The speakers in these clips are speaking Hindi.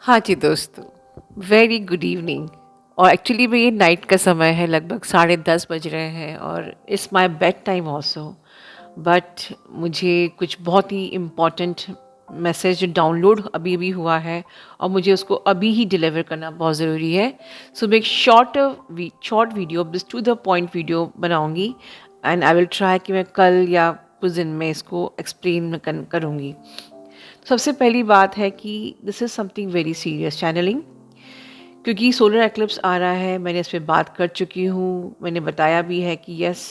हाँ जी दोस्तों, वेरी गुड इवनिंग। और एक्चुअली में ये नाइट का समय है, लगभग 10:30 बज रहे हैं और it's my bed time also. But मुझे कुछ बहुत ही इम्पोर्टेंट मैसेज डाउनलोड अभी अभी हुआ है और मुझे उसको अभी ही डिलीवर करना बहुत ज़रूरी है। सो मैं एक शॉर्ट वीडियो, बस टू द पॉइंट वीडियो बनाऊंगी एंड आई विल ट्राई कि मैं कल या कुछ दिन में इसको एक्सप्लेन करूँगी। सबसे पहली बात है कि this is something very serious channeling, क्योंकि सोलर एक्लिप्स आ रहा है। मैंने इस पे बात कर चुकी हूँ, मैंने बताया भी है कि yes,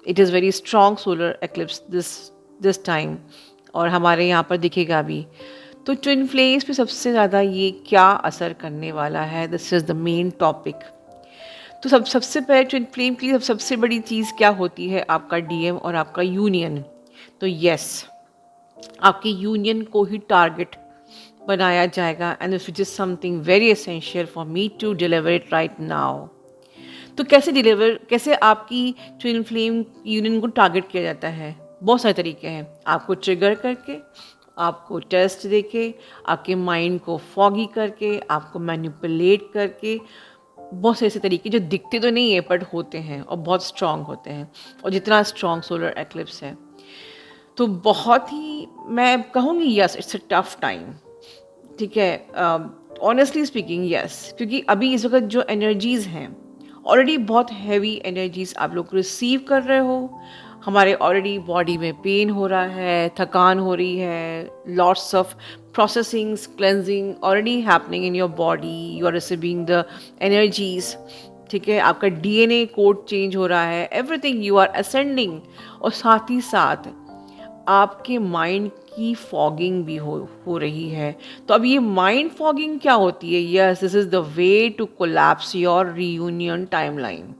it is very strong solar eclipse this time, और हमारे यहाँ पर दिखेगा भी। तो ट्विन फ्लेम्स पे सबसे ज़्यादा ये क्या असर करने वाला है, this is the main topic. तो सबसे पहले ट्विन फ्लेम की सबसे बड़ी चीज़ क्या होती है, आपका डीएम और आपका यूनियन। तो यस, आपके यूनियन को ही टारगेट बनाया जाएगा and which is something very essential for me to deliver it right now. तो कैसे आपकी ट्विन फ्लेम यूनियन को टारगेट किया जाता है? बहुत सारे तरीके हैं। आपको ट्रिगर करके, आपको टेस्ट देके, आपके माइंड को फॉगी करके, आपको मैनिपुलेट करके, बहुत से ऐसे तरीके जो दिखते तो नहीं है बट होते हैं और बहुत स्ट्रांग होते हैं। और जितना स्ट्रांग सोलर एक्लिप्स है, तो बहुत ही, मैं कहूँगी yes, it's a tough time. ठीक है, ऑनेस्टली स्पीकिंग यस, क्योंकि अभी इस वक्त जो एनर्जीज़ हैं, ऑलरेडी बहुत हैवी एनर्जीज आप लोग रिसीव कर रहे हो। हमारे ऑलरेडी बॉडी में पेन हो रहा है, थकान हो रही है, lots of processings, cleansing already happening in your body, you are receiving the energies. ठीक है, आपका डीएनए कोड चेंज हो रहा है, एवरीथिंग यू आर असेंडिंग। और साथ ही साथ आपके माइंड की फॉगिंग भी हो रही है। तो अब ये माइंड फॉगिंग क्या होती है? Yes, this is the way to collapse your reunion timeline,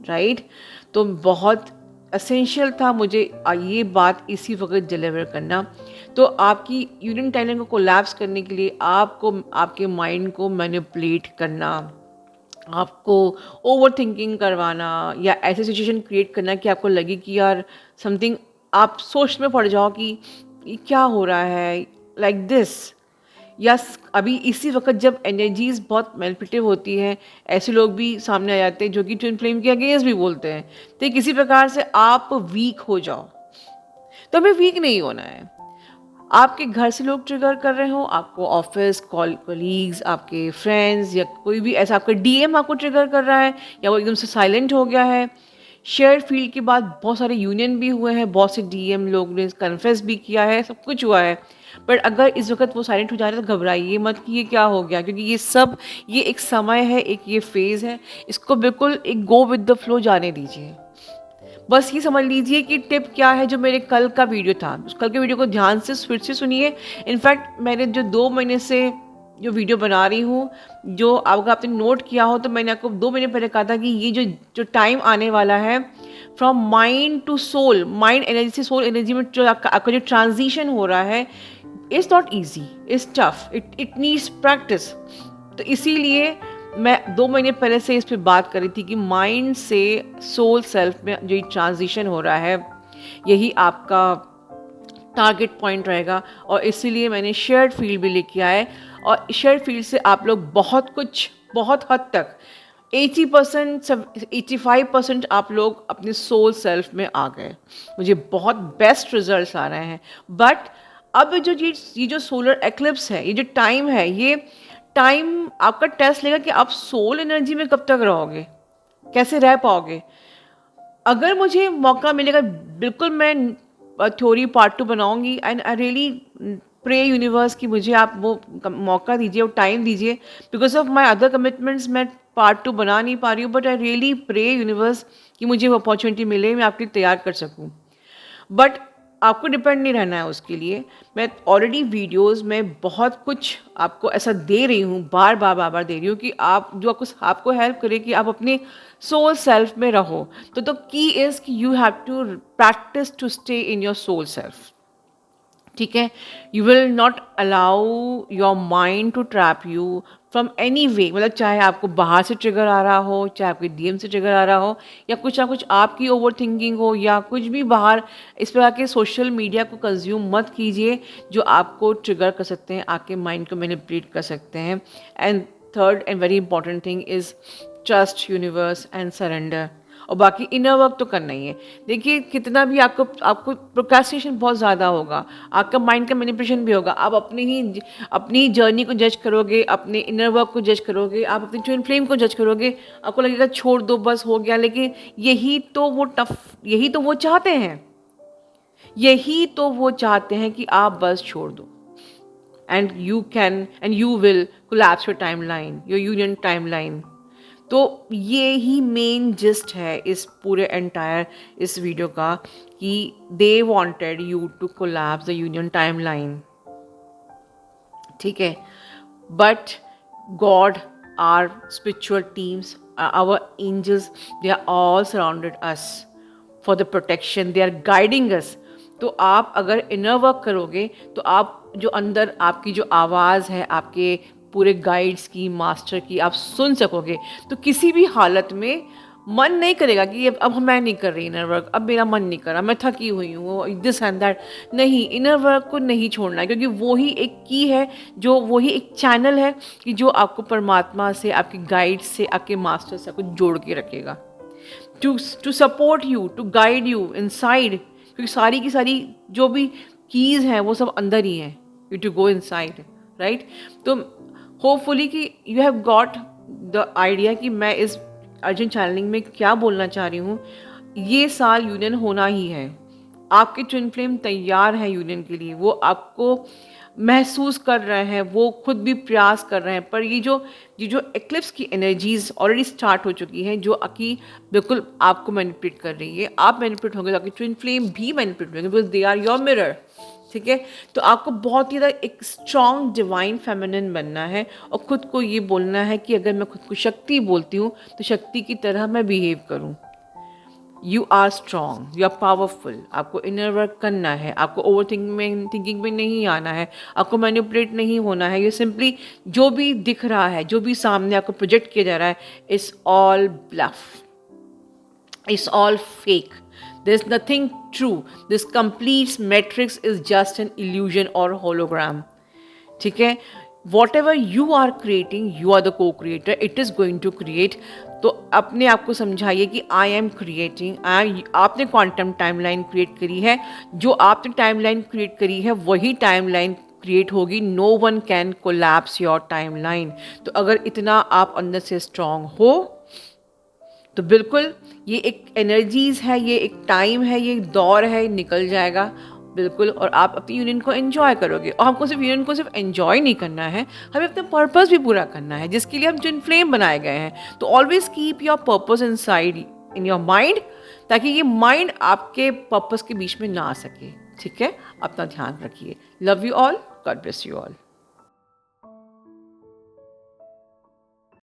right? तो बहुत असेंशियल था मुझे ये बात इसी वक्त डिलीवर करना। तो आपकी यूनियन टाइमलाइन को कोलैप्स करने के लिए आपको आपके माइंड को मैनिपुलेट करना, आपको ओवर थिंकिंग करवाना, या ऐसे सिचुएशन क्रिएट करना कि आपको लगे कि यार समथिंग, आप सोच में पड़ जाओ कि ये क्या हो रहा है, लाइक दिस। या अभी इसी वक्त जब एनर्जीज बहुत मैनिपुलेटिव होती हैं, ऐसे लोग भी सामने आ जाते हैं जो कि ट्विन फ्लेम के अगेंस्ट भी बोलते हैं। तो किसी प्रकार से आप वीक हो जाओ, तो हमें वीक नहीं होना है। आपके घर से लोग ट्रिगर कर रहे हो, आपको ऑफिस कॉलीग्स, आपके फ्रेंड्स, या कोई भी ऐसा आपका डीएम आपको ट्रिगर कर रहा है, या वो एकदम से साइलेंट हो गया है। शेयर फील्ड के बाद बहुत सारे यूनियन भी हुए हैं, बहुत से डीएम लोग ने कन्फेस भी किया है, सब कुछ हुआ है। बट अगर इस वक्त वो साइलेंट हो जा रहे हैं तो घबराइए मत कि ये क्या हो गया, क्योंकि ये एक समय है, एक ये फेज़ है। इसको बिल्कुल एक गो विद द फ्लो जाने दीजिए। बस ये समझ लीजिए कि टिप क्या है, जो मेरे कल का वीडियो था, उस कल के वीडियो को ध्यान से फिर से सुनिए। इनफैक्ट मैंने जो 2 महीने से जो वीडियो बना रही हूँ, जो अगर आपने नोट किया हो, तो मैंने आपको 2 महीने पहले कहा था कि ये जो जो टाइम आने वाला है, from mind to soul, mind energy से सोल एनर्जी में जो आपका जो ट्रांजिशन हो रहा है, it's not easy, it's tough, it needs practice. तो इसीलिए मैं 2 महीने पहले से इस पे बात कर रही थी कि माइंड से सोल सेल्फ में जो ये ट्रांजिशन हो रहा है, यही आपका टारगेट पॉइंट रहेगा। और इसीलिए मैंने शेयर्ड फील्ड भी लेके आए, और शेयर्ड फील्ड से आप लोग बहुत हद तक 80% 85% आप लोग अपने सोल सेल्फ में आ गए। मुझे बहुत बेस्ट रिजल्ट्स आ रहे हैं। बट अब ये जो सोलर एक्लिप्स है, ये जो टाइम है, ये टाइम आपका टेस्ट लेगा कि आप सोल एनर्जी में कब तक रहोगे, कैसे रह पाओगे। अगर मुझे मौका मिलेगा, बिल्कुल मैं थ्योरी पार्ट 2 बनाऊंगी, and I really pray universe कि मुझे आप वो मौका दीजिए और टाइम दीजिए। Because of my other commitments मैं पार्ट 2 बना नहीं पा रही हूँ, but I really pray universe कि मुझे वो अपॉर्चुनिटी मिले, मैं आपके लिए तैयार कर सकूँ। बट आपको डिपेंड नहीं रहना है उसके लिए। मैं ऑलरेडी वीडियोस में बहुत कुछ आपको ऐसा दे रही हूँ, बार बार दे रही हूँ कि आप जो आपको हेल्प करे कि आप अपने सोल सेल्फ में रहो। तो की इज़ कि you have to practice to stay in your soul self. ठीक है, you will not allow your mind to trap you from any way, मतलब चाहे आपको बाहर से ट्रिगर आ रहा हो, चाहे आपके डीएम से ट्रिगर आ रहा हो, या कुछ ना कुछ आपकी ओवर थिंकिंग हो, या कुछ भी बाहर इस प्रकार के सोशल मीडिया को कंज्यूम मत कीजिए जो आपको ट्रिगर कर सकते हैं, आपके माइंड को मैनिपुलेट कर सकते हैं। And third and very important thing is trust universe and surrender. और बाकी इनर वर्क तो करना ही है। देखिए कितना भी आपको आपको प्रोक्रेस्टिनेशन बहुत ज़्यादा होगा, आपका माइंड का मैनिपुलेशन भी होगा, आप अपनी जर्नी को जज करोगे, अपने इनर वर्क को जज करोगे, आप अपनी ट्विन फ्लेम को जज करोगे, आपको लगेगा छोड़ दो बस हो गया। लेकिन यही तो वो चाहते हैं, यही तो वो चाहते हैं कि आप बस छोड़ दो। And you will collapse your timeline, your union timeline. तो ये ही मेन जिस्ट है इस पूरे एंटायर इस वीडियो का, कि they wanted you to collapse the union timeline, ठीक है। But God, our spiritual teams, our angels, they are all surrounded us for the protection, they are guiding us. तो आप अगर इनर वर्क करोगे तो आप जो अंदर आपकी जो आवाज़ है, आपके पूरे गाइड्स की, मास्टर की, आप सुन सकोगे। तो किसी भी हालत में मन नहीं करेगा कि अब मैं नहीं कर रही इनर वर्क, अब मेरा मन नहीं कर रहा, मैं थकी हुई हूँ, दिस एंड दैट। नहीं, इनर वर्क को नहीं छोड़ना है, क्योंकि वो ही एक की है, जो वही एक चैनल है कि जो आपको परमात्मा से, आपके गाइड से, आपके मास्टर से आपको जोड़ के रखेगा, to support you, to guide you inside. क्योंकि सारी की सारी जो भी कीज़ हैं वो सब अंदर ही हैं, you to go inside, right. तो होपफुली कि you have got the idea कि मैं इस अर्जुन चैनलिंग में क्या बोलना चाह रही हूँ। ये साल यूनियन होना ही है, आपके ट्विन फ्लेम तैयार हैं यूनियन के लिए, वो आपको महसूस कर रहे हैं, वो खुद भी प्रयास कर रहे हैं। पर ये जो एक्लिप्स की एनर्जीज ऑलरेडी स्टार्ट हो चुकी हैं, जो कि बिल्कुल आपको मैनिपुलेट कर रही है, आप मैनिपुलेट होंगे तो आपकी ट्विन फ्लेम भी मैनिपुलेट होंगे, because they are your mirror, ठीक है। तो आपको बहुत ही ज़्यादा एक स्ट्रॉन्ग डिवाइन फेमिनिन बनना है, और खुद को ये बोलना है कि अगर मैं खुद को शक्ति बोलती हूँ तो शक्ति की तरह मैं बिहेव करूँ। You are strong, you are powerful. आपको इनर वर्क करना है, आपको ओवर थिंकिंग में नहीं आना है, आपको मैनिपुलेट नहीं होना है। ये सिंपली जो भी दिख रहा है, जो भी सामने आपको प्रोजेक्ट किया जा रहा है, it's all bluff, it's all fake, there is nothing true, this complete matrix is just an illusion or hologram, ठीक है। whatever you are creating, you are the co-creator, it is going to create। तो अपने आप को समझाइए कि आई एम क्रिएटिंग, आपने क्वांटम टाइमलाइन क्रिएट करी है, जो आपने टाइमलाइन क्रिएट करी है वही टाइमलाइन क्रिएट होगी। No one can collapse your timeline. तो अगर इतना आप अंदर से स्ट्रांग हो तो बिल्कुल ये एक एनर्जीज़ है, ये एक टाइम है, ये एक दौर है, निकल जाएगा बिल्कुल, और आप अपनी यूनियन को एंजॉय करोगे। और हमको सिर्फ यूनियन को सिर्फ एंजॉय नहीं करना है, हमें अपना पर्पस भी पूरा करना है, जिसके लिए हम ट्विन फ्लेम बनाए गए हैं। तो always keep your purpose inside in your mind, ताकि ये माइंड आपके पर्पस के बीच में ना आ सके, ठीक है। अपना ध्यान रखिए। Love you all, God bless you all.